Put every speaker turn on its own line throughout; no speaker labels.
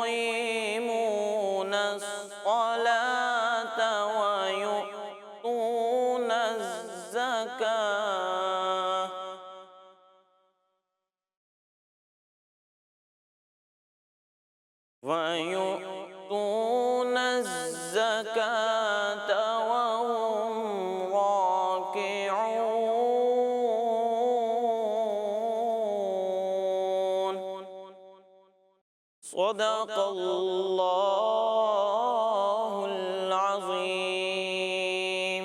يقيمون الصلاة ويؤتون الزكاة وهم راكعون। صدق اللہُ العظیم۔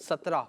17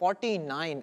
49।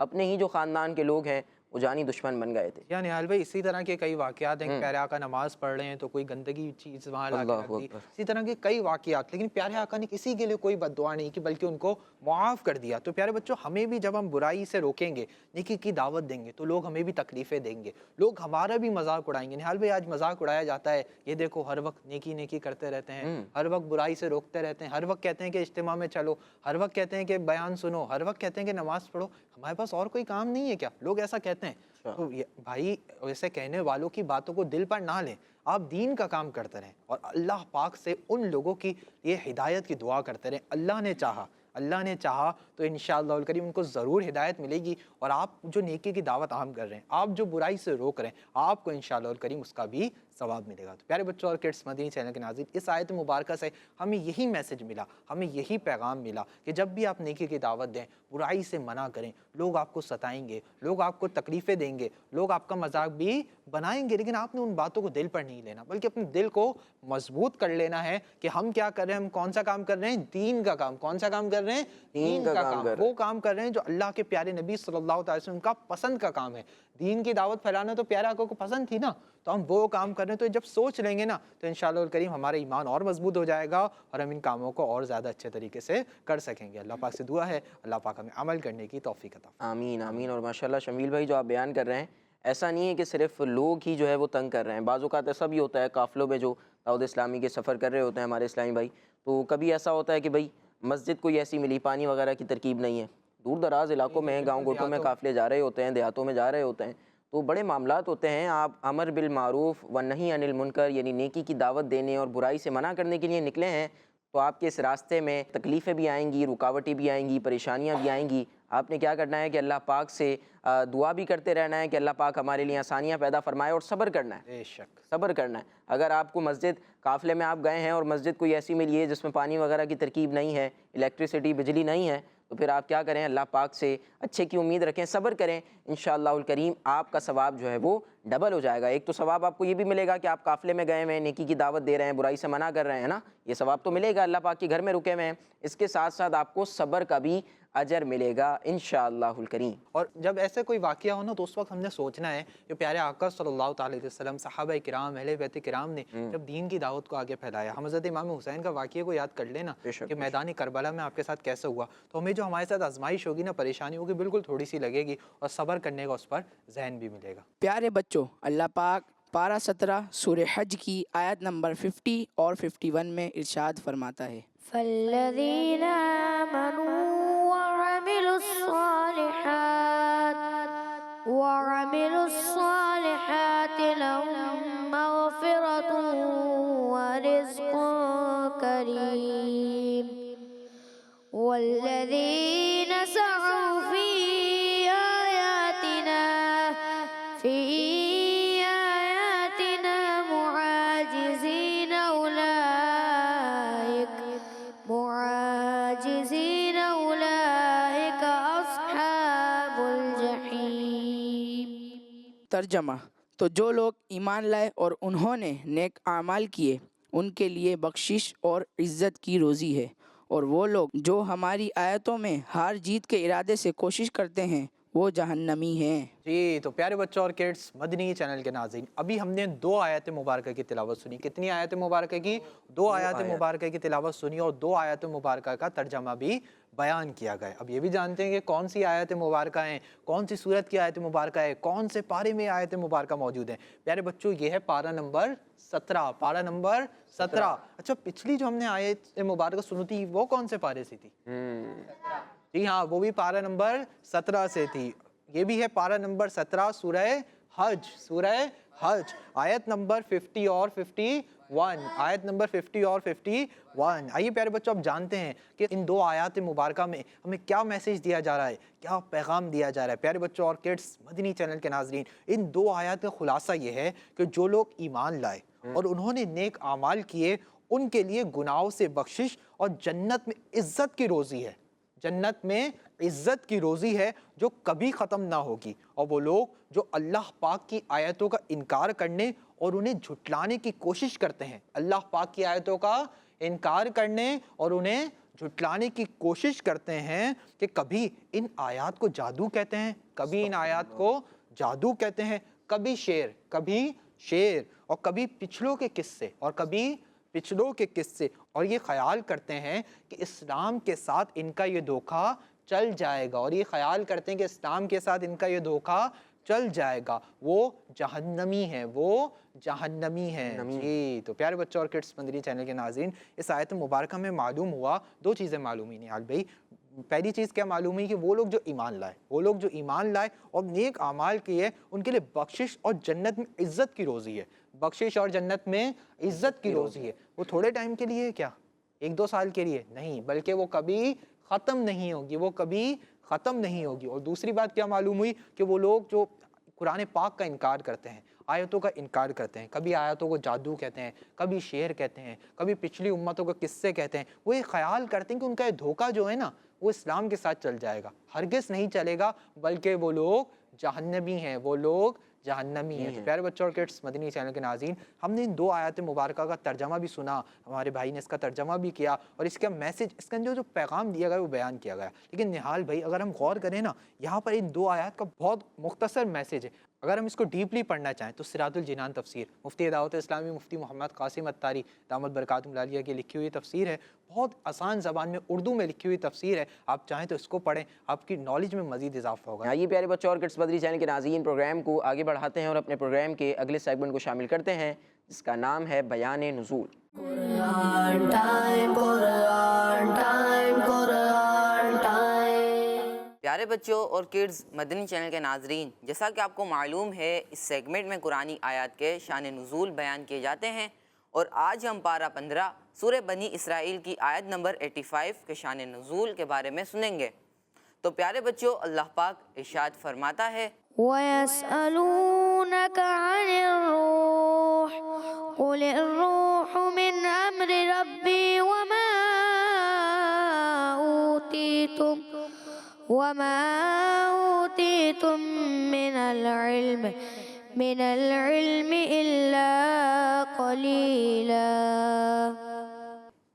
اپنے ہی جو خاندان کے لوگ ہیں وہ جانی دشمن بن گئے تھے۔
یا نہال بھائی اسی طرح کے کئی واقعات ہیں کہ پیارے آقا نماز پڑھ رہے ہیں تو کوئی گندگی چیز وہاں لا کے رکھ دی، اسی طرح کے کئی واقعات، لیکن پیارے آقا نے کسی کے لیے کوئی بد دعا نہیں کی بلکہ ان کو معاف کر دیا۔ تو پیارے بچوں، ہمیں بھی جب ہم برائی سے روکیں گے، نیکی کی دعوت دیں گے تو لوگ ہمیں بھی تکلیفیں دیں گے، لوگ ہمارا بھی مذاق اڑائیں گے۔ نہال بھائی آج مذاق اڑایا جاتا ہے، یہ دیکھو ہر وقت نیکی نیکی کرتے رہتے ہیں، ہر وقت برائی سے روکتے رہتے ہیں، ہر وقت کہتے ہیں کہ اجتماع میں چلو، ہر وقت کہتے ہیں کہ بیان سنو، ہر وقت کہتے ہیں کہ نماز پڑھو، ہمارے پاس اور کوئی کام نہیں ہے کیا؟ لوگ ایسا کہتے ہیں۔ تو بھائی ایسے کہنے والوں کی باتوں کو دل پر نہ لیں، آپ دین کا کام کرتے رہیں اور اللہ پاک سے ان لوگوں کی یہ ہدایت کی دعا کرتے رہیں۔ اللہ نے چاہا تو انشاءاللہ الکریم ان کو ضرور ہدایت ملے گی، اور آپ جو نیکی کی دعوت عام کر رہے ہیں، آپ جو برائی سے روک رہے ہیں، آپ کو انشاءاللہ الکریم اس کا بھی ثواب ملے گا۔ تو پیارے بچوں اور کڈس مدنی چینل کے ناظرین، اس آیت مبارکہ سے ہمیں یہی میسج ملا، ہمیں یہی پیغام ملا کہ جب بھی آپ نیکی کی دعوت دیں، برائی سے منع کریں۔ لوگ آپ کو ستائیں گے، لوگ آپ کو تکلیفیں دیں گے، لوگ آپ کا مذاق بھی بنائیں گے، لیکن آپ نے ان باتوں کو دل پر نہیں لینا، بلکہ اپنے دل کو مضبوط کر لینا ہے کہ ہم کیا کر رہے ہیں، ہم کون سا کام کر رہے ہیں، دین کا کام۔ کون سا کام کر رہے ہیں؟ دین کا کام، وہ کام کر رہے ہیں جو اللہ کے پیارے نبی صلی اللہ علیہ وسلم کا پسند کا کام ہے۔ دین کی دعوت پھیلانا تو پیارے آقا کو پسند تھی نا، تو ہم وہ کام کر رہے ہیں۔ تو جب سوچ لیں گے نا تو انشاءاللہ الکریم ہمارا ایمان اور مضبوط ہو جائے گا اور ہم ان کاموں کو اور زیادہ اچھے طریقے سے کر سکیں گے۔ اللہ پاک سے دعا ہے اللہ پاک ہمیں عمل کرنے کی توفیق عطا فرمائے۔
آمین آمین۔ اور ماشاءاللہ شمیل بھائی جو آپ بیان کر رہے ہیں، ایسا نہیں ہے کہ صرف لوگ ہی جو ہے وہ تنگ کر رہے ہیں، بعض اوقات ایسا بھی ہوتا ہے قافلوں میں جو دعوت اسلامی کے سفر کر رہے ہوتے ہیں ہمارے اسلامی بھائی، تو کبھی ایسا ہوتا ہے کہ بھائی مسجد کوئی ایسی ملی، پانی وغیرہ کی ترکیب نہیں ہے، دور دراز علاقوں میں گاؤں گوٹوں میں قافلے جا رہے ہوتے ہیں، دیہاتوں میں جا رہے ہوتے ہیں، تو بڑے معاملات ہوتے ہیں۔ آپ امر بالمعروف و نہی عن المنکر یعنی نیکی کی دعوت دینے اور برائی سے منع کرنے کے لیے نکلے ہیں، تو آپ کے اس راستے میں تکلیفیں بھی آئیں گی، رکاوٹیں بھی آئیں گی، پریشانیاں بھی آئیں گی۔ آپ نے کیا کرنا ہے کہ اللہ پاک سے دعا بھی کرتے رہنا ہے کہ اللہ پاک ہمارے لیے آسانیاں پیدا فرمائے، اور صبر کرنا ہے،
بے شک
صبر کرنا ہے۔ اگر آپ کو مسجد قافلے میں آپ گئے ہیں اور مسجد کوئی ایسی ملی ہے جس میں پانی وغیرہ کی ترکیب نہیں ہے، الیکٹریسٹی بجلی نہیں ہے، تو پھر آپ کیا کریں، اللہ پاک سے اچھے کی امید رکھیں، صبر کریں، انشاءاللہ الکریم آپ کا ثواب جو ہے وہ ڈبل ہو جائے گا۔ ایک تو ثواب آپ کو یہ بھی ملے گا کہ آپ قافلے میں گئے ہوئے ہیں، نیکی کی دعوت دے رہے ہیں، برائی سے منع کر رہے ہیں نا، یہ ثواب تو ملے گا، اللہ پاک کے گھر میں رکے ہوئے ہیں، اس کے ساتھ ساتھ آپ کو صبر کا بھی اجر ملے گا انشاءاللہ الکریم۔
اور جب ایسے کوئی واقعہ ہو نا تو اس وقت ہم نے سوچنا ہے کہ پیارے آقا صلی اللہ تعالی علیہ وسلم، صحابہ کرام، اہل بیت کرام نے جب دین کی دعوت کو آگے پھیلایا، ہم حضرت امام حسین کا واقعے کو یاد کر لینا کہ میدان کربلا میں آپ کے ساتھ کیسے ہوا، تو ہمیں جو ہمارے ساتھ آزمائش ہوگی نا، پریشانی ہوگی، بالکل تھوڑی سی لگے گی، اور صبر کرنے کا اس پر ذہن بھی ملے گا۔
پیارے بچوں، اللہ پاک پارہ 17 سورہ حج کی آیت نمبر 50 اور 51 میں ارشاد فرماتا ہے،
فالذین آمنوا وعملوا الصالحات لهم مغفرة ورزق کریم والذین سعوا فی آیاتنا معاجزین اولئک اصحاب الجحیم۔
ترجمہ، تو جو لوگ ایمان لائے اور انہوں نے نیک اعمال کیے ان کے لیے بخشش اور عزت کی روزی ہے، اور وہ لوگ جو ہماری آیتوں میں ہار جیت کے ارادے سے کوشش کرتے ہیں وہ جہنمی ہیں۔
جی تو پیارے بچوں اور کڈس مدنی چینل کے ناظرین، ابھی ہم نے 2 آیات مبارکہ کی تلاوت سنی۔ کتنی آیات مبارکہ کی؟ 2 آیات مبارکہ کی تلاوت سنی، اور 2 آیات مبارکہ کا ترجمہ بھی بیان کیا گیا۔ اب یہ بھی جانتے ہیں کہ کون سی آیات مبارکہ ہیں، کون سی سورت کی آیت مبارکہ ہے، کون سے پارے میں آیت مبارکہ موجود ہیں۔ پیارے بچوں، یہ ہے پارہ نمبر 17، پارہ نمبر 17۔ اچھا، پچھلی جو ہم نے آیت مبارکہ سنی تھی وہ کون سے پارے سے تھی؟ جی ہاں، وہ بھی پارہ نمبر 17 سے تھی۔ یہ بھی ہے پارہ نمبر 17 سورہ حج، سورہ حج، آیت نمبر 50 اور 51، آیت نمبر 50 اور 51۔ آئیے پیارے بچوں، آپ جانتے ہیں کہ ان 2 آیات مبارکہ میں ہمیں کیا میسیج دیا جا رہا ہے، کیا پیغام دیا جا رہا ہے۔ پیارے بچوں اور کڈس مدنی چینل کے ناظرین، ان 2 آیات کا خلاصہ یہ ہے کہ جو لوگ ایمان لائے اور انہوں نے نیک اعمال کیے، ان کے لیے گناہوں سے بخشش اور جنت میں عزت کی روزی ہے، جنت میں عزت کی روزی ہے جو کبھی ختم نہ ہوگی۔ اور وہ لوگ جو اللہ پاک کی آیتوں کا انکار کرنے اور انہیں جھٹلانے کی کوشش کرتے ہیں، اللہ پاک کی آیتوں کا انکار کرنے اور انہیں جھٹلانے کی کوشش کرتے ہیں کہ کبھی ان آیات کو جادو کہتے ہیں، کبھی ان آیات کو جادو کہتے ہیں، کبھی شعر اور کبھی پچھلوں کے قصے اور کبھی پچھلوں کے قصے، اور یہ خیال کرتے ہیں کہ اسلام کے ساتھ ان کا یہ دھوکہ چل جائے گا، اور یہ خیال کرتے ہیں کہ اسلام کے ساتھ ان کا یہ دھوکہ چل جائے گا، وہ جہنمی ہیں، وہ جہنمی ہیں۔ جی تو پیارے بچوں اور کڈس مدنی چینل کے ناظرین، اس آیت مبارکہ میں معلوم ہوا، دو چیزیں معلوم ہوئی نہال بھائی۔ پہلی چیز کیا معلوم ہوئی کہ وہ لوگ جو ایمان لائے اور نیک اعمال کیے، ان کے لیے بخشش اور جنت میں عزت کی روزی ہے، بخشش اور جنت میں عزت کی روزی ہے۔ وہ تھوڑے ٹائم کے لیے کیا، 1-2 سال کے لیے نہیں، بلکہ وہ کبھی ختم نہیں ہوگی، وہ کبھی ختم نہیں ہوگی۔ اور دوسری بات کیا معلوم ہوئی کہ وہ لوگ جو قرآن پاک کا انکار کرتے ہیں، آیتوں کا انکار کرتے ہیں، کبھی آیتوں کو جادو کہتے ہیں، کبھی شعر کہتے ہیں، کبھی پچھلی امتوں کو قصے کہتے ہیں، وہ یہ خیال کرتے ہیں کہ ان کا یہ دھوکہ جو ہے نا وہ اسلام کے ساتھ چل جائے گا، ہرگز نہیں چلے گا، بلکہ وہ لوگ جہنمی ہیں، وہ لوگ جہنمی ہیں۔ تو پیارے بچوں اور کڈس مدنی چینل کے ناظرین، ہم نے ان 2 آیات مبارکہ کا ترجمہ بھی سنا، ہمارے بھائی نے اس کا ترجمہ بھی کیا، اور اس کا میسج، اس کا جو پیغام دیا گیا وہ بیان کیا گیا۔ لیکن نہال بھائی اگر ہم غور کریں نا، یہاں پر ان 2 آیات کا بہت مختصر میسج ہے۔ اگر ہم اس کو ڈیپلی پڑھنا چاہیں تو سراج الجنان تفسیر، مفتی دعوت اسلامی مفتی محمد قاسم اتاری دامت برکاتہم العالیہ کی لکھی ہوئی تفسیر ہے، بہت آسان زبان میں اردو میں لکھی ہوئی تفسیر ہے، آپ چاہیں تو اس کو پڑھیں، آپ کی نالج میں مزید اضافہ ہوگا۔
آئیے پیارے بچوں اور کڈس مدنی چینل کے ناظرین، پروگرام کو آگے بڑھاتے ہیں اور اپنے پروگرام کے اگلے سیگمنٹ کو شامل کرتے ہیں، جس کا نام ہے بیان نزول۔
پیارے بچوں اور کڈز مدنی چینل کے ناظرین، جیسا کہ آپ کو معلوم ہے اس سیگمنٹ میں قرآنی آیات کے شان نزول بیان کیے جاتے ہیں، اور آج ہم پارہ 15 سورہ بنی اسرائیل کی آیت نمبر 85 کے شان نزول کے بارے میں سنیں گے۔ تو پیارے بچوں، اللہ پاک ارشاد فرماتا ہے،
وَيَسْأَلُونَكَ عَنِ الرُّوحِ قُلِ الرُّوحُ مِنْ أَمْرِ رَبِّي وَمَا أُوتِيتُم مِّنَ الْعِلْمِ إِلَّا قَلِيلًا،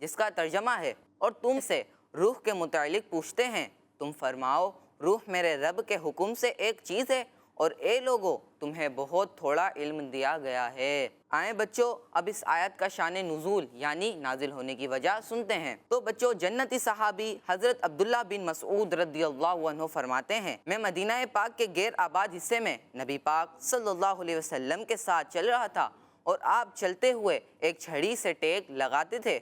جس کا ترجمہ ہے، اور تم سے روح کے متعلق پوچھتے ہیں، تم فرماؤ روح میرے رب کے حکم سے ایک چیز ہے، اور اے لوگو تمہیں بہت تھوڑا علم دیا گیا ہے۔ آئیں بچوں اب اس آیت کا شان نزول یعنی نازل ہونے کی وجہ سنتے ہیں۔ تو بچوں، جنتی صحابی حضرت عبداللہ بن مسعود رضی اللہ عنہ فرماتے ہیں، میں مدینہ پاک کے غیر آباد حصے میں نبی پاک صلی اللہ علیہ وسلم کے ساتھ چل رہا تھا، اور آپ چلتے ہوئے ایک چھڑی سے ٹیک لگاتے تھے۔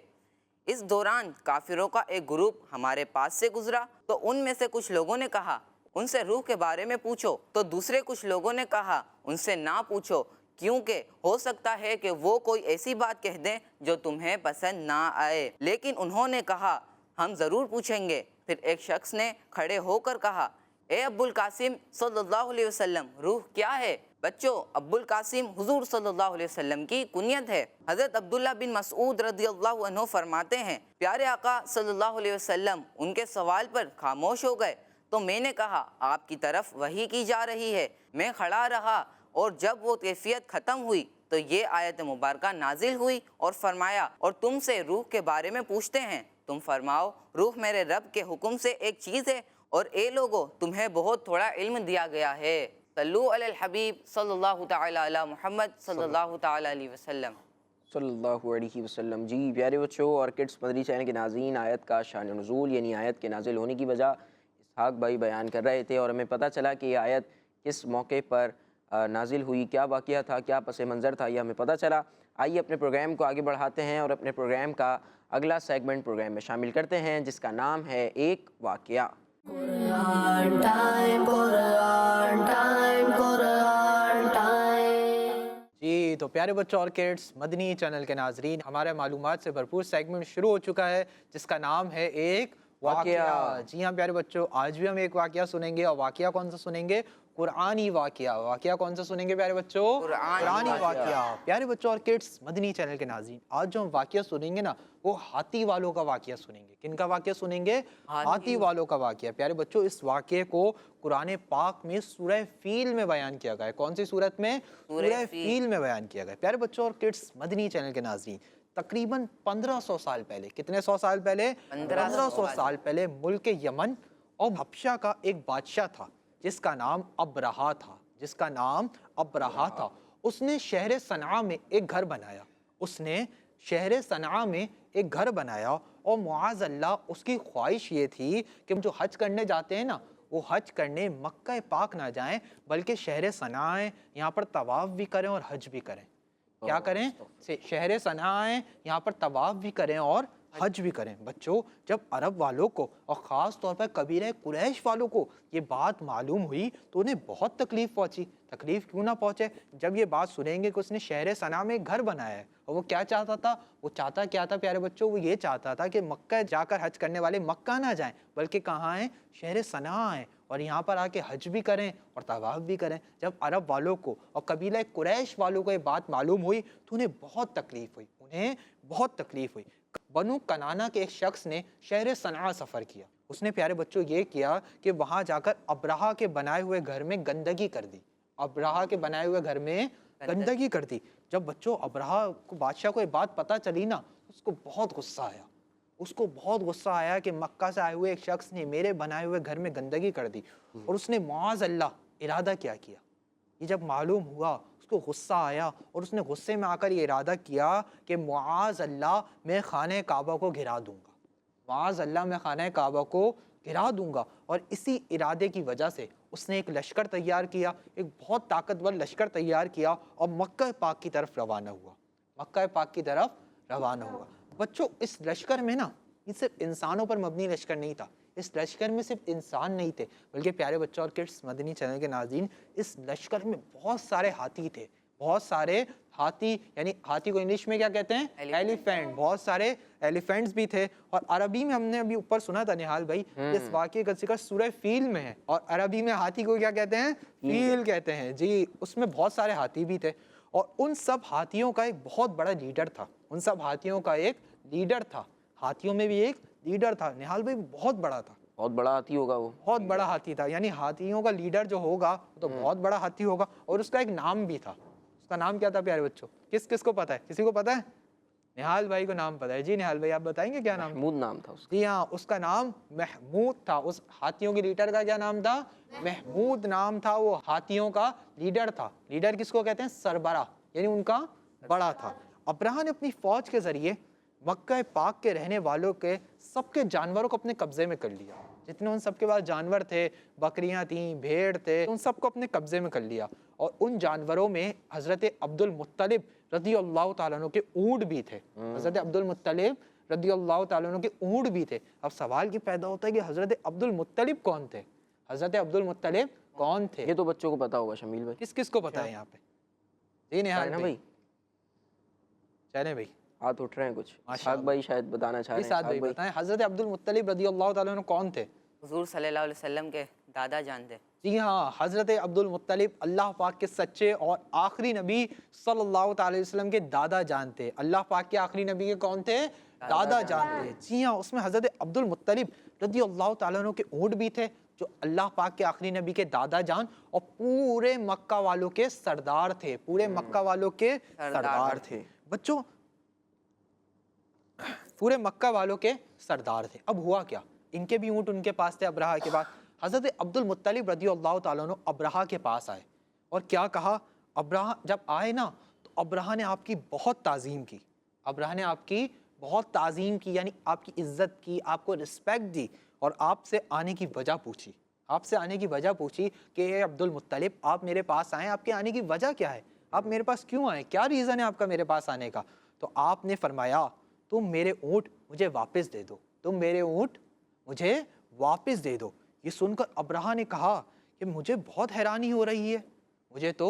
اس دوران کافروں کا ایک گروپ ہمارے پاس سے گزرا، تو ان میں سے کچھ لوگوں نے کہا ان سے روح کے بارے میں پوچھو، تو دوسرے کچھ لوگوں نے کہا ان سے نہ پوچھو، کیونکہ ہو سکتا ہے کہ وہ کوئی ایسی بات کہہ دیں جو تمہیں پسند نہ آئے، لیکن انہوں نے کہا ہم ضرور پوچھیں گے۔ پھر ایک شخص نے کھڑے ہو کر کہا، اے ابو القاسم صلی اللہ علیہ وسلم، روح کیا ہے؟ بچوں، ابو القاسم حضور صلی اللہ علیہ وسلم کی کنیت ہے۔ حضرت عبداللہ بن مسعود رضی اللہ عنہ فرماتے ہیں، پیارے آقا صلی اللہ علیہ وسلم ان کے سوال پر خاموش ہو گئے، تو میں نے کہا آپ کی طرف وحی کی جا رہی ہے۔ میں کھڑا رہا، اور جب وہ کیفیت ختم ہوئی تو یہ آیت مبارکہ نازل ہوئی اور فرمایا، اور تم سے روح کے بارے میں پوچھتے ہیں، تم فرماؤ روح میرے رب کے حکم سے ایک چیز ہے، اور اے لوگو تمہیں بہت تھوڑا علم دیا گیا ہے۔ صلو علی الحبیب صلی اللہ تعالی علی محمد صلی اللہ تعالی علیہ وسلم۔
صلی اللہ علیہ وسلم۔ جی پیارے بچوں اور کڈس مدنی چینل کے ناظرین، آیت کا شان نزول یعنی آیت کے نازل ہونے کی وجہ اسحاق بھائی بیان کر رہے تھے، اور ہمیں پتہ چلا کہ یہ آیت کس موقع پر نازل ہوئی، کیا واقعہ تھا، کیا پس منظر تھا، یہ ہمیں پتہ چلا۔ آئیے اپنے پروگرام کو آگے بڑھاتے ہیں اور اپنے پروگرام کا اگلا سیگمنٹ پروگرام میں شامل کرتے ہیں، جس کا نام ہے ایک واقعہ۔
جی تو پیارے بچوں اور کڈس مدنی چینل کے ناظرین، ہمارے معلومات سے بھرپور سیگمنٹ شروع ہو چکا ہے، جس کا نام ہے ایک واقعہ۔ جی ہاں پیارے بچوں، آج بھی ہم ایک واقعہ سنیں گے، اور واقعہ کون سا سنیں گے؟ قرآنی واقعہ۔ واقعہ کون سا سنیں گے پیارے بچوں؟ قرآنی واقعہ۔ پیارے بچوں اور کڈس مدنی چینل کے ناظرین، آج جو ہم واقعہ سنیں گے نا، وہ ہاتھی والوں کا واقعہ سنیں گے۔ کن کا واقعہ سنیں گے؟ ہاتھی والوں کا واقعہ۔ پیارے بچوں، اس واقعے کو قرآن پاک میں سورہ فیل میں بیان کیا گیا ہے۔ کون سی سورت میں؟ سورہ فیل میں بیان کیا گیا ہے۔ پیارے بچوں اور کڈس مدنی چینل کے ناظرین، تقریباً 1500 سال پہلے. کتنے 100 سال پہلے؟ 1500 سال پہلے ملک یمن اور حبشہ کا ایک بادشاہ تھا جس کا نام ابرہا تھا. جس کا نام ابرہا تھا. اس نے شہر صنعاء میں ایک گھر بنایا. اس نے شہر صنعاء میں ایک گھر بنایا اور معاذ اللہ اس کی خواہش یہ تھی کہ جو حج کرنے جاتے ہیں نا وہ حج کرنے مکہ پاک نہ جائیں بلکہ شہر صنعاء آئیں, یہاں پر طواف بھی کریں اور حج بھی کریں. کیا کریں؟ شہر صنعاء آئیں, یہاں پر طواف بھی کریں اور حج بھی کریں. بچوں جب عرب والوں کو اور خاص طور پر قبیلہ قریش والوں کو یہ بات معلوم ہوئی تو انہیں بہت تکلیف پہنچی. تکلیف کیوں نہ پہنچے جب یہ بات سنیں گے کہ اس نے شہر صنعاء میں ایک گھر بنایا ہے. اور وہ کیا چاہتا تھا؟ وہ چاہتا کیا تھا پیارے بچوں؟ وہ یہ چاہتا تھا کہ مکہ جا کر حج کرنے والے مکہ نہ جائیں بلکہ کہاں آئیں؟ شہر صنعاء آئیں اور یہاں پر آ کے حج بھی کریں اور طواف بھی کریں. جب عرب والوں کو اور قبیلہ قریش والوں کو یہ بات معلوم ہوئی تو انہیں بہت تکلیف ہوئی. انہیں بہت تکلیف ہوئی. بنو کنانا کے ایک شخص نے شہر صنعاء سفر کیا. اس نے پیارے بچوں یہ کیا کہ وہاں جا کر ابرہا کے بنائے ہوئے گھر میں گندگی کر دی. ابرہا کے بنائے ہوئے گھر میں گندگی کر دی. جب بچوں ابرہا کو بادشاہ کو یہ بات پتہ چلی نا اس کو بہت غصہ آیا. اس کو بہت غصہ آیا کہ مکہ سے آئے ہوئے ایک شخص نے میرے بنائے ہوئے گھر میں گندگی کر دی. اور اس نے معاذ اللہ ارادہ کیا. یہ جب معلوم ہوا اس کو غصہ آیا اور اس نے غصے میں آ کر یہ ارادہ کیا کہ معاذ اللہ میں خانہ کعبہ کو گرا دوں گا. معاذ اللہ میں خانہ کعبہ کو گرا دوں گا. اور اسی ارادے کی وجہ سے اس نے ایک لشکر تیار کیا, ایک بہت طاقتور لشکر تیار کیا اور مکہ پاک کی طرف روانہ ہوا. مکہ پاک کی طرف روانہ ہوا. بچوں اس لشکر میں نا یہ صرف انسانوں پر مبنی لشکر نہیں تھا. اس لشکر میں صرف انسان نہیں تھے بلکہ پیارے بچوں اور کڈس مدنی چینل کے ناظرین اس لشکر میں بہت سارے ہاتھی تھے. بہت سارے ہاتھی, یعنی ہاتھی کو انگلش میں کیا کہتے ہیں؟ ایلیفینٹ. بہت سارے ایلیفینٹس بھی تھے. اور عربی میں ہم نے ابھی اوپر سنا تھا نہال بھائی اس واقعے کا ذکر سورہ فیل میں ہے اور عربی میں ہاتھی کو کیا کہتے ہیں؟ فیل کہتے ہیں. جی اس میں بہت سارے ہاتھی بھی تھے اور ان سب ہاتھیوں کا ایک بہت بڑا لیڈر تھا. ان سب ہاتھیوں کا ایک لیڈر تھا. ہاتھیوں میں بھی ایک لیڈر تھا. نہال بھائی بہت بڑا تھا.
بہت بڑا ہاتھی ہوگا وہ.
بہت بڑا ہاتھی تھا. یعنی ہاتھیوں کا لیڈر جو ہوگا وہ تو بہت بڑا ہاتھی ہوگا. اور اس کا ایک نام بھی تھا. اس کا نام کیا تھا پیارے بچوں؟ کس کس کو پتا ہے؟ کسی کو پتا ہے؟ نہال بھائی کو نام پتا ہے. جی نہال بھائی آپ بتائیں گے کیا نام؟
محمود نام تھا اس کا.
جی ہاں اس کا نام محمود تھا. اس ہاتھیوں کے لیڈر کا کیا نام تھا؟ محمود نام تھا. وہ ہاتھیوں کا لیڈر تھا. لیڈر کس کو کہتے ہیں؟ سربراہ, یعنی ان کا بڑا تھا. ابرہا نے اپنی فوج کے ذریعے مکہ پاک کے رہنے والوں کے سب کے جانوروں کو اپنے قبضے میں کر لیا. جتنے ان سب کے پاس جانور تھے, بکریاں تھیں, بھیڑ تھے, ان سب کو اپنے قبضے میں کر لیا. اور ان جانوروں میں حضرت عبد المطلب رضی اللہ تعالیٰ عنہ کے اونٹ بھی تھے. حضرت عبد المطلب رضی اللہ تعالیٰ عنہ کے اونٹ بھی تھے. اب سوال یہ پیدا ہوتا ہے کہ حضرت عبد المطلب کون تھے؟ حضرت عبد المطلب کون تھے؟
یہ تو بچوں کو پتا ہوگا شمیل بھائی.
کس کس کو پتا ہے یہاں پہ؟ جی نہال بھائی. چلیں بھائی
ہاتھ اٹھ رہے ہیں کچھ. سعد بھائی شاید بتانا چاہ رہے ہیں.
سعد بھائی بتائیں حضرت عبد المطلب رضی اللہ تعالیٰ عنہ کون تھے؟
حضور صلی اللہ علیہ وسلم کے دادا جان تھے.
جی ہاں حضرت عبد المطلب اللہ پاک کے سچے اور آخری نبی صلی اللہ تعالی وسلم کے دادا جان تھے. اللہ پاک کے آخری نبی کے کون تھے؟ دادا جان تھے. جی ہاں اس میں حضرت عبد المطلب رضی اللہ تعالیٰ عنہ کے اونٹ بھی تھے جو اللہ پاک کے آخری نبی کے دادا جان اور پورے مکہ والوں کے سردار تھے. پورے مکہ والوں کے سردار تھے. بچوں پورے مکہ والوں کے سردار تھے. اب ہوا کیا؟ ان کے بھی اونٹ ان کے پاس تھے. ابرہا کے بعد حضرت عبد المطلب رضی اللہ تعالیٰ عنہ ابرہا کے پاس آئے اور کیا کہا؟ ابرہا جب آئے نا تو ابرہا نے آپ کی بہت تعظیم کی. ابرہا نے آپ کی بہت تعظیم کی, یعنی آپ کی عزت کی, آپ کو رسپیکٹ دی اور آپ سے آنے کی وجہ پوچھی. آپ سے آنے کی وجہ پوچھی کہ اے عبد المطلب آپ میرے پاس آئیں, آپ کے آنے کی وجہ کیا ہے؟ آپ میرے پاس کیوں آئے؟ کیا ریزن ہے آپ کا میرے پاس آنے کا؟ تو آپ نے فرمایا تم میرے اونٹ مجھے واپس دے دو. تم میرے اونٹ مجھے واپس دے دو. یہ سن کر ابرہا نے کہا کہ مجھے بہت حیرانی ہو رہی ہے. مجھے تو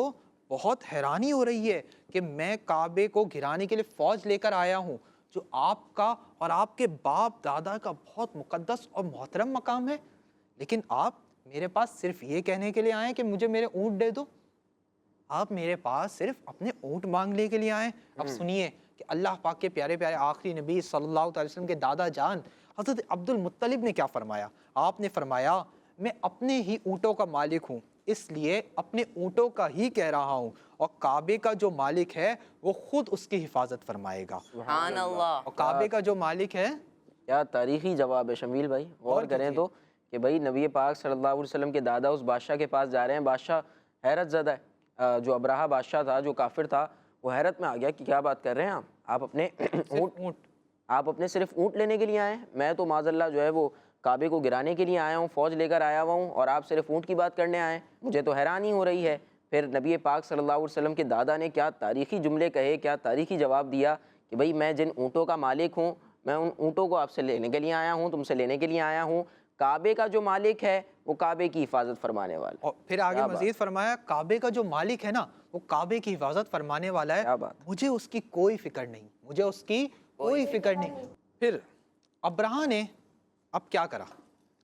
بہت حیرانی ہو رہی ہے کہ میں کعبے کو گرانے کے لیے فوج لے کر آیا ہوں جو آپ کا اور آپ کے باپ دادا کا بہت مقدس اور محترم مقام ہے, لیکن آپ میرے پاس صرف یہ کہنے کے لیے آئے کہ مجھے میرے اونٹ دے دو. آپ میرے پاس صرف اپنے اونٹ مانگنے کے لیے آئے. اب سنیے کہ اللہ پاک کے پیارے پیارے آخری نبی صلی اللہ علیہ وسلم کے دادا جان حضرت عبد المطلب نے کیا فرمایا. آپ نے فرمایا میں اپنے ہی اونٹوں کا مالک ہوں, اس لیے اپنے اونٹوں کا ہی کہہ رہا ہوں، اور کعبے کا جو مالک ہے وہ خود اس کی حفاظت فرمائے گا۔
سبحان اللہ۔
اور کعبے کا جو مالک ہے،
کیا تاریخی جواب ہے شمیل بھائی، غور کریں تو کہ بھائی نبی پاک صلی اللہ علیہ وسلم کے دادا اس بادشاہ کے پاس جا رہے ہیں، بادشاہ حیرت زدہ ہے، جو ابرہہ بادشاہ تھا، جو کافر تھا، وہ حیرت میں آ گیا کہ کیا بات کر رہے ہیں آپ اپنے آپ اپنے صرف اونٹ لینے کے لیے آئے ہیں؟ میں تو معاذ اللہ جو ہے وہ کعبے کو گرانے کے لیے آیا ہوں، فوج لے کر آیا ہوا ہوں، اور آپ صرف اونٹ کی بات کرنے آئے ہیں، مجھے تو حیرانی ہو رہی ہے۔ پھر نبی پاک صلی اللہ علیہ وسلم کے دادا نے کیا تاریخی جملے کہے، کیا تاریخی جواب دیا کہ بھئی میں جن اونٹوں کا مالک ہوں، میں ان اونٹوں کو آپ سے لینے کے لیے آیا ہوں، تم سے لینے کے لیے آیا ہوں، کعبے کا جو مالک ہے وہ کعبے کی حفاظت فرمانے والا ہے۔
اور پھر آگے مزید فرمایا کعبے کا جو مالک ہے نا وہ کعبے کی حفاظت فرمانے والا ہے، مجھے اس کی کوئی فکر نہیں، مجھے اس کی کوئی فکر نہیں۔ پھر ابرہہ نے اب کیا کرا؟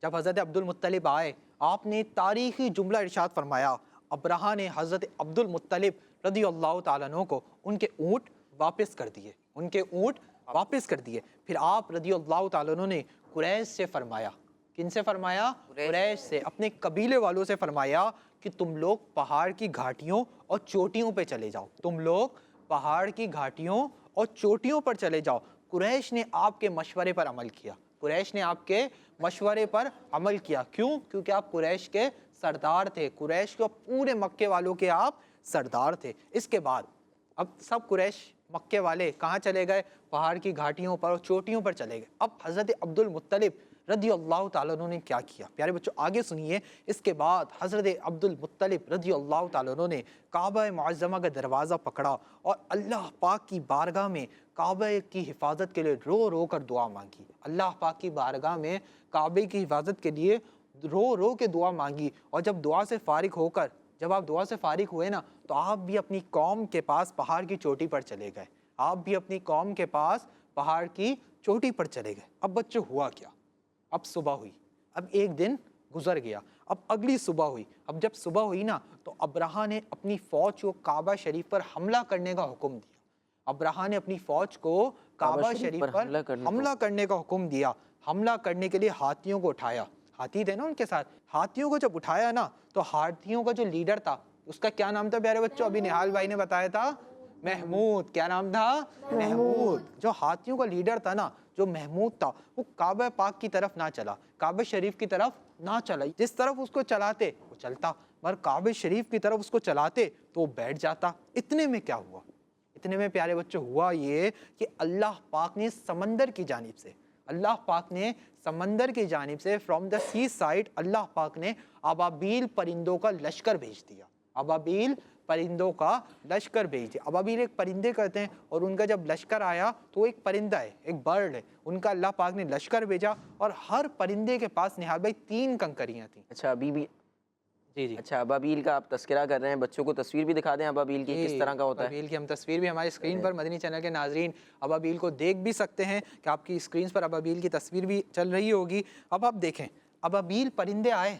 جب حضرت عبد المطلب آئے، آپ نے تاریخی جملہ ارشاد فرمایا، ابرہہ نے حضرت عبد المطلب رضی اللہ تعالیٰ عنہ کو ان کے اونٹ واپس کر دیے، ان کے اونٹ واپس کر دیے۔ پھر آپ رضی اللہ تعالیٰ عنہ نے قریش سے فرمایا، کن سے فرمایا؟ قریش سے، اپنے قبیلے والوں سے فرمایا کہ تم لوگ پہاڑ کی گھاٹیوں اور چوٹیوں پہ چلے جاؤ، تم لوگ پہاڑ کی گھاٹیوں اور چوٹیوں پر چلے جاؤ۔ قریش نے آپ کے مشورے پر عمل کیا، قریش نے آپ کے مشورے پر عمل کیا۔ کیوں؟ کیونکہ آپ قریش کے سردار تھے، قریش کے پورے مکے والوں کے آپ سردار تھے۔ اس کے بعد اب سب قریش مکے والے کہاں چلے گئے؟ پہاڑ کی گھاٹیوں پر اور چوٹیوں پر چلے گئے۔ اب حضرت عبد المطلب رضی اللہ تعالیٰ عنہ نے کیا کیا؟ پیارے بچوں آگے سنیے۔ اس کے بعد حضرت عبد المطلب رضی اللہ تعالیٰ عنہ نے کعبہ معظمہ کا دروازہ پکڑا اور اللہ پاک کی بارگاہ میں کعبہ کی حفاظت کے لیے رو رو کر دعا مانگی۔ اللہ پاک کی بارگاہ میں کعبے کی حفاظت کے لیے رو رو کے دعا مانگی، اور جب دعا سے فارغ ہو کر جب آپ دعا سے فارغ ہوئے نا تو آپ بھی اپنی قوم کے پاس پہاڑ کی چوٹی پر چلے گئے، آپ بھی اپنی قوم کے پاس پہاڑ کی چوٹی پر چلے گئے۔ اب بچوں ہوا کیا؟ اب صبح ہوئی، اب ایک دن گزر گیا، اب اگلی صبح ہوئی۔ اب جب صبح ہوئی نا تو ابرہہ نے اپنی فوج کو کعبہ شریف پر حملہ کرنے کا حکم دیا۔ ابرہہ نے اپنی فوج کو کعبہ شریف پر حملہ کرنے کا حکم دیا۔ حملہ کرنے کے لیے ہاتھیوں کو اٹھایا، ہاتھی تھے نا ان کے ساتھ، ہاتھیوں کو جب اٹھایا نا تو ہاتھیوں کا جو لیڈر تھا اس کا کیا نام تھا پیارے بچوں؟ ابھی نہال بھائی نے بتایا تھا، محمود۔ کیا نام تھا؟ محمود۔ جو ہاتھیوں کا لیڈر تھا نا، جو محمود تھا، وہ کعبہ پاک کی طرف نہ چلا، کعبہ شریف کی طرف نہ چلا۔ جس طرف اس کو چلاتے وہ چلتا، مگر کعبہ شریف کی طرف اس کو چلاتے تو وہ بیٹھ جاتا۔ اتنے میں کیا ہوا؟ اتنے میں پیارے بچوں ہوا یہ کہ اللہ پاک نے سمندر کی جانب سے، اللہ پاک نے سمندر کی جانب سے فرام دا سی سائڈ اللہ پاک نے ابابیل پرندوں کا لشکر بھیج دیا، ابابیل پرندوں کا لشکر بھیج دیا۔ ابابیل ایک پرندے کہتے ہیں، اور ان کا جب لشکر آیا تو وہ ایک پرندہ ہے، ایک برڈ ہے، ان کا اللہ پاک نے لشکر بھیجا، اور ہر پرندے کے پاس نہال بھائی 3 کنکریاں تھیں۔
اچھا ابھی بھی
جی
اچھا ابابیل کا آپ تذکرہ کر رہے ہیں، بچوں کو تصویر بھی دکھا دیں ابابیل کی کس طرح کا ہوتا ہے۔
ابابیل کی ہم تصویر بھی ہماری اسکرین پر مدنی چینل کے ناظرین ابابیل کو دیکھ بھی سکتے ہیں کہ آپ کی اسکرین پر ابابیل کی تصویر بھی چل رہی ہوگی۔ اب آپ دیکھیں ابابیل پرندے آئے،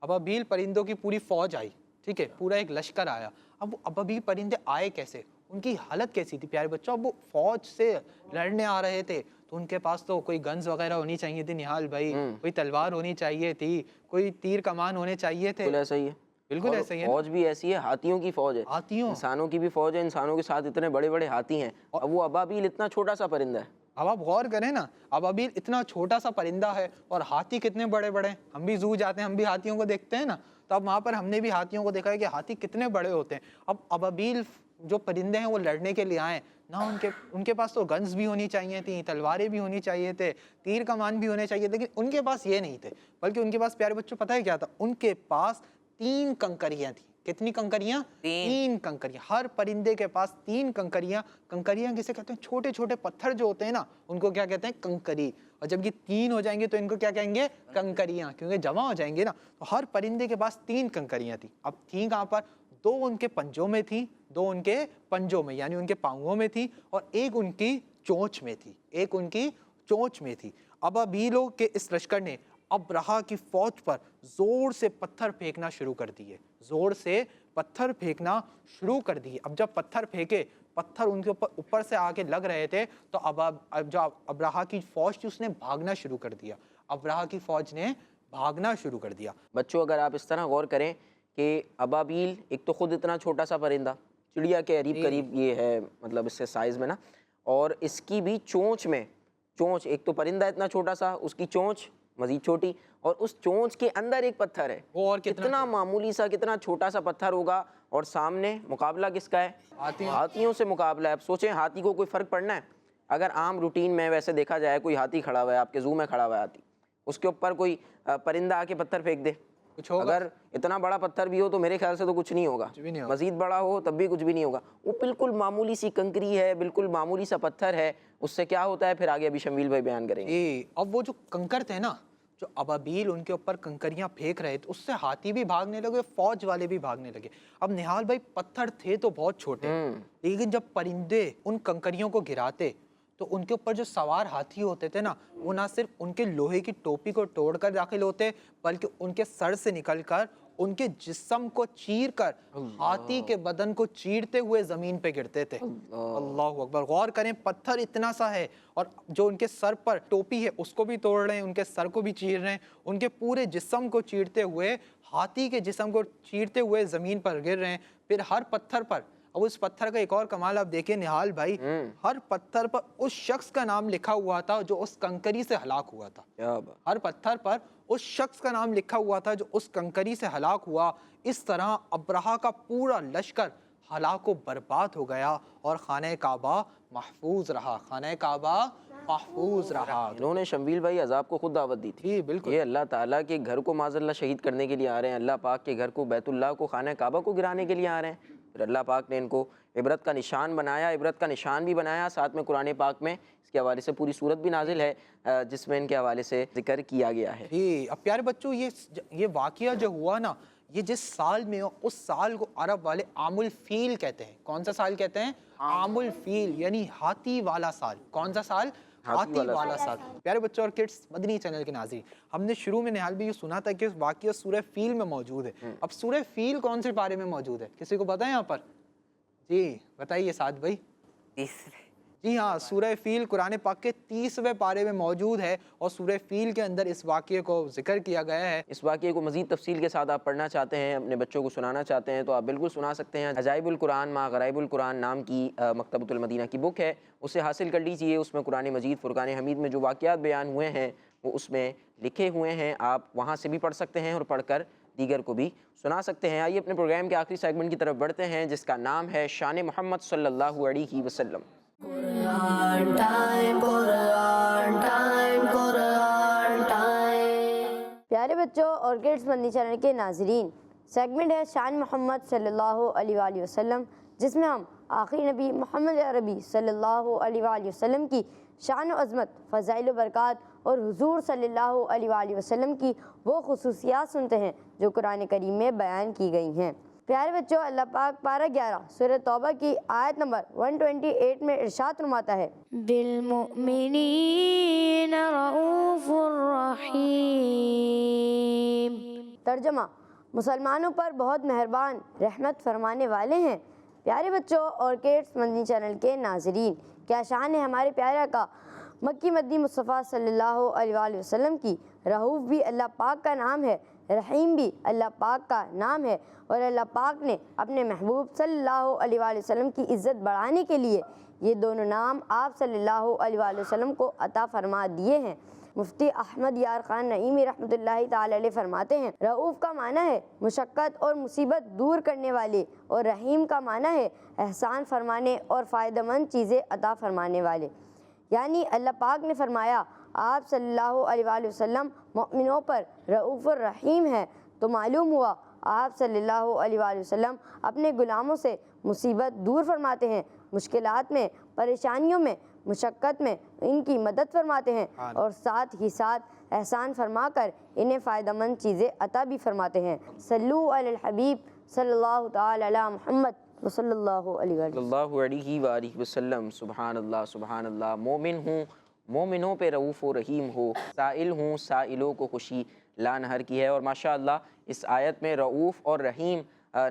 ابابیل پرندوں کی پوری فوج آئی، ٹھیک ہے، پورا ایک لشکر آیا۔ اب ابابیل پرندے آئے کیسے؟ ان کی حالت کیسی تھی پیارے بچوں؟ اب وہ فوج سے لڑنے آ رہے تھے تو ان کے پاس تو کوئی گنز وغیرہ ہونی چاہیے تھی نہال بھائی، کوئی تلوار ہونی چاہیے تھی، کوئی تیر کمان ہونے چاہیے تھے۔
بالکل ایسا ہی ہے،
بالکل ایسا ہی ہے۔
فوج بھی ایسی ہے، ہاتھیوں کی فوج ہے،
ہاتھیوں،
انسانوں کی بھی فوج ہے، انسانوں کے ساتھ اتنے بڑے بڑے ہاتھی ہیں، اب وہ ابابیل اتنا چھوٹا سا پرندہ ہے۔
اب آپ غور کریں نا، ابابیل اتنا چھوٹا سا پرندہ ہے اور ہاتھی کتنے بڑے بڑے ہیں۔ ہم بھی زو جاتے ہیں، ہم بھی ہاتھیوں کو دیکھتے ہیں نا، تو اب وہاں پر ہم نے بھی ہاتھیوں کو دیکھا ہے کہ ہاتھی کتنے بڑے ہوتے ہیں۔ اب ابابیل جو پرندے ہیں وہ لڑنے کے لیے آئے نا، ان کے پاس تو گنز بھی ہونی چاہیے تھیں، تلواریں بھی ہونی چاہیے تھے، تیر کمان بھی ہونے چاہیے تھے، لیکن ان کے پاس یہ نہیں تھے، بلکہ ان کے پاس پیارے بچوں پتہ ہے کیا تھا؟ ان کے پاس 3 کنکریاں تھیں۔ کتنی کنکریاں؟ 3 کنکریاں۔ ہر پرندے کے پاس 3 کنکریاں۔ کنکریاں کسے کہتے ہیں؟ چھوٹے چھوٹے پتھر جو ہوتے ہیں نا ان کو کیا کہتے ہیں؟ کنکری۔ اور جب یہ 3 ہو جائیں گے تو ان کو کیا کہیں گے؟ کنکریاں، کیونکہ جمع ہو جائیں گے نا۔ تو ہر پرندے کے پاس 3 کنکریاں تھیں۔ اب تھیں کہاں پر؟ 2 ان کے پنجوں میں تھیں، 2 ان کے پنجوں میں یعنی ان کے پاؤں میں تھی، اور ایک ان کی چونچ میں تھی، ایک ان کی چونچ میں تھی۔ ابابیلوں کے اس لشکر نے ابرہہ کی فوج پر زور سے پتھر پھینکنا شروع کر دیے، زور سے پتھر پھینکنا شروع کر دیے۔ اب جب پتھر پھینکے، پتھر ان کے اوپر سے آ کے لگ رہے تھے تو جو ابرہہ کی فوج تھی اس نے بھاگنا شروع کر دیا، ابرہہ کی فوج نے بھاگنا شروع کر دیا۔
بچوں اگر آپ اس طرح غور کریں کہ ابابیل ایک تو خود اتنا چھوٹا سا پرندہ، چڑیا کے قریب قریب یہ ہے مطلب اس سے سائز میں نا، اور اس کی بھی چونچ میں، چونچ ایک تو پرندہ اتنا چھوٹا سا، اس کی چونچ مزید چھوٹی، اور اس چونچ کے اندر ایک پتھر ہے،
وہ اور
کتنا معمولی سا، کتنا چھوٹا سا پتھر ہوگا، اور سامنے مقابلہ کس کا ہے؟ ہاتھیوں سے مقابلہ ہے۔ اب سوچیں ہاتھی کو کوئی فرق پڑنا ہے؟ اگر عام روٹین میں ویسے دیکھا جائے کوئی ہاتھی کھڑا ہوا ہے آپ کے زو میں کھڑا ہوا ہے ہاتھی، اس کے اوپر کوئی پرندہ آ کے پتھر پھینک دے،
کچھ ہوگا؟
اگر اتنا بڑا پتھر بھی ہو تو میرے خیال سے تو کچھ نہیں ہوگا، مزید بڑا ہو تب بھی کچھ بھی نہیں ہوگا۔ وہ بالکل معمولی سی کنکری ہے، بالکل معمولی سا پتھر ہے، اس سے کیا ہوتا ہے پھر آگے ابھی شمیل بھائی بیان کریں گے۔
اب وہ جو کنکر تھے نا، جو ابابیل ان کے اوپر کنکریاں پھینک رہے تھے، اس سے ہاتھی بھی بھاگنے لگے، فوج والے بھی بھاگنے لگے۔ اب نہال بھائی پتھر تھے تو بہت چھوٹے، لیکن جب پرندے ان کنکریوں کو گراتے تو ان کے اوپر جو سوار ہاتھی ہوتے تھے نا، وہ نہ صرف ان کے لوہے کی ٹوپی کو توڑ کر داخل ہوتے، بلکہ ان کے سر سے نکل کر ان کے جسم کو چیر کر ہاتھی کے بدن کو چیرتے ہوئے زمین پہ گرتے تھے۔ اللہ اکبر! غور کریں، پتھر اتنا سا ہے اور جو ان کے سر پر ٹوپی ہے اس کو بھی توڑ رہے ہیں، ان کے سر کو بھی چیر رہے ہیں، ان کے پورے جسم کو چیرتے ہوئے، ہاتھی کے جسم کو چیرتے ہوئے زمین پر گر رہے ہیں۔ پھر ہر پتھر پر، اب اس پتھر کا ایک اور کمال آپ دیکھیں نہال بھائی، ہر پتھر پر اس شخص کا نام لکھا ہوا تھا جو اس کنکری سے ہلاک ہوا تھا۔ ہر پتھر پر اس شخص کا نام لکھا ہوا تھا جو اس کنکری سے ہلاک ہوا۔ اس طرح ابرہہ کا پورا لشکر ہلاک و برباد ہو گیا اور خانہ کعبہ محفوظ رہا، خانہ کعبہ محفوظ رہا۔
انہوں نے شمویل بھائی عذاب کو خود دعوت دی تھی،
بالکل،
یہ اللہ تعالیٰ کے گھر کو معاذ اللہ شہید کرنے کے لیے آ رہے ہیں، اللہ پاک کے گھر کو، بیت اللہ کو، خانہ کعبہ کو گرانے کے لیے آ رہے ہیں۔ پھر اللہ پاک نے ان کو عبرت کا نشان بنایا، عبرت کا نشان بھی بنایا، ساتھ میں قرآن پاک میں اس کے حوالے سے پوری سورت بھی نازل ہے جس میں ان کے حوالے سے ذکر کیا گیا ہے۔
اب پیارے بچوں، یہ واقعہ جو ہوا نا، یہ جس سال میں ہو اس سال کو عرب والے عام الفیل کہتے ہیں۔ کون سا سال کہتے ہیں؟ عام الفیل، یعنی ہاتھی والا سال۔ کون سا سال؟ ہاتھی والا سال۔ پیارے بچوں اور کڈس مدنی چینل کے ناظرین، ہم نے شروع میں نہال بھی یہ سنا تھا کہ واقعہ سورہ فیل میں موجود ہے۔ اب سورہ فیل کون سے پارے میں موجود ہے؟ کسی کو پتہ ہے یہاں پر؟ جی بتائیے سعد بھائی۔
تیسرے۔
جی ہاں، سورہ فیل قرآن پاک کے 30ویں پارے میں موجود ہے، اور سورہ فیل کے اندر اس واقعے کو ذکر کیا گیا ہے۔
اس واقعے کو مزید تفصیل کے ساتھ آپ پڑھنا چاہتے ہیں، اپنے بچوں کو سنانا چاہتے ہیں تو آپ بالکل سنا سکتے ہیں۔ عجائب القرآن مع غرائب القرآن نام کی مکتبۃ المدینہ کی بک ہے، اسے حاصل کر لیجئے۔ اس میں قرآن مجید فرقان حمید میں جو واقعات بیان ہوئے ہیں وہ اس میں لکھے ہوئے ہیں، آپ وہاں سے بھی پڑھ سکتے ہیں اور پڑھ کر دیگر کو بھی سنا سکتے ہیں۔ آئیے اپنے پروگرام کے آخری سیگمنٹ کی طرف بڑھتے ہیں جس کا نام ہے شان محمد صلی اللہ علیہ وسلم۔
قرآن ٹائم، قرآن ٹائم، قرآن ٹائم۔ پیارے بچوں اور کڈس مدنی چینل کے ناظرین، سیگمنٹ ہے شان محمد صلی اللہ علیہ وآلہ وسلم، جس میں ہم آخری نبی محمد عربی صلی اللہ علیہ وآلہ وسلم کی شان و عظمت، فضائل و برکات اور حضور صلی اللہ علیہ وآلہ وسلم کی وہ خصوصیات سنتے ہیں جو قرآن کریم میں بیان کی گئی ہیں۔ پیارے بچوں، اللہ پاک پارہ 11 سورہ توبہ کی آیت نمبر 128 میں ارشاد فرماتا ہے، بالمؤمنین رؤوف الرحیم۔ ترجمہ: مسلمانوں پر بہت مہربان، رحمت فرمانے والے ہیں۔ پیارے بچوں اور کڈس مدنی چینل کے ناظرین، کیا شان ہے ہمارے پیارے آقا مکی مدنی مصطفیٰ صلی اللہ علیہ وآلہ وسلم کی۔ رؤوف بھی اللہ پاک کا نام ہے، رحیم بھی اللہ پاک کا نام ہے، اور اللہ پاک نے اپنے محبوب صلی اللہ علیہ وآلہ وسلم کی عزت بڑھانے کے لیے یہ دونوں نام آپ صلی اللہ علیہ وآلہ وسلم کو عطا فرما دیے ہیں۔ مفتی احمد یار خان نعیمی رحمۃ اللہ تعالی علیہ فرماتے ہیں، رؤوف کا معنی ہے مشقت اور مصیبت دور کرنے والے، اور رحیم کا معنی ہے احسان فرمانے اور فائدہ مند چیزیں عطا فرمانے والے۔ یعنی اللہ پاک نے فرمایا آپ صلی اللہ علیہ وآلہ وسلم مومنوں پر رؤوف الرحیم ہے، تو معلوم ہوا آپ صلی اللہ علیہ وآلہ وسلم اپنے غلاموں سے مصیبت دور فرماتے ہیں، مشکلات میں، پریشانیوں میں، مشقت میں ان کی مدد فرماتے ہیں، اور ساتھ ہی ساتھ احسان فرما کر انہیں فائدہ مند چیزیں عطا بھی فرماتے ہیں۔ صلو علی الحبیب صلی اللہ تعالی علی محمد صلی اللہ علیہ
وآلہ وسلم۔ سبحان اللہ، سبحان اللہ۔ مومن ہوں، مومنوں پہ رؤوف و رحیم ہو، سائل ہوں، سائلوں کو خوشی لانہر کی ہے۔ اور ماشاءاللہ اس آیت میں رؤوف اور رحیم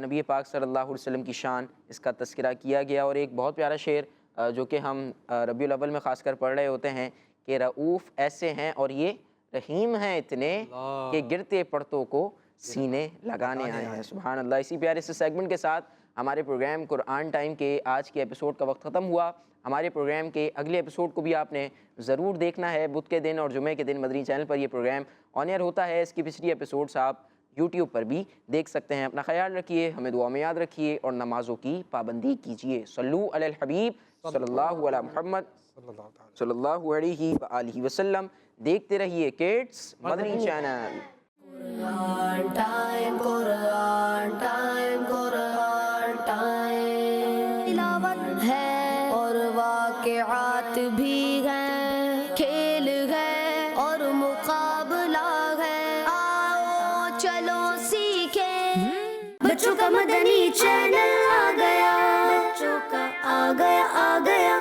نبی پاک صلی اللہ علیہ وسلم کی شان، اس کا تذکرہ کیا گیا، اور ایک بہت پیارا شعر جو کہ ہم ربیع الاول میں خاص کر پڑھ رہے ہوتے ہیں کہ رؤوف ایسے ہیں اور یہ رحیم ہیں اتنے کہ گرتے پڑتوں کو سینے لگانے آئے ہیں. سبحان اللہ. اسی پیارے سے سیگمنٹ کے ساتھ ہمارے پروگرام قرآن ٹائم کے آج کے ایپیسوڈ کا وقت ختم ہوا. ہمارے پروگرام کے اگلے ایپیسوڈ کو بھی آپ نے ضرور دیکھنا ہے. بدھ کے دن اور جمعے کے دن مدنی چینل پر یہ پروگرام آن ایئر ہوتا ہے. اس کی پچھلی ایپیسوڈس آپ یوٹیوب پر بھی دیکھ سکتے ہیں. اپنا خیال رکھیے, ہمیں دعا میں یاد رکھیے اور نمازوں کی پابندی کیجیے. صلو علی الحبیب صلی اللہ علی محمد صلی اللہ علیہ وآلہ وسلم. دیکھتے رہیے کڈس مدنی چینل.
قرآن ٹائم قرآن ٹائم قرآن ٹائم تلاوت ہے اور واقعات بھی ہیں, کھیل ہے اور مقابلہ ہے. آؤ چلو سیکھیں, بچوں کا مدنی چینل آ گیا, بچوں کا آ گیا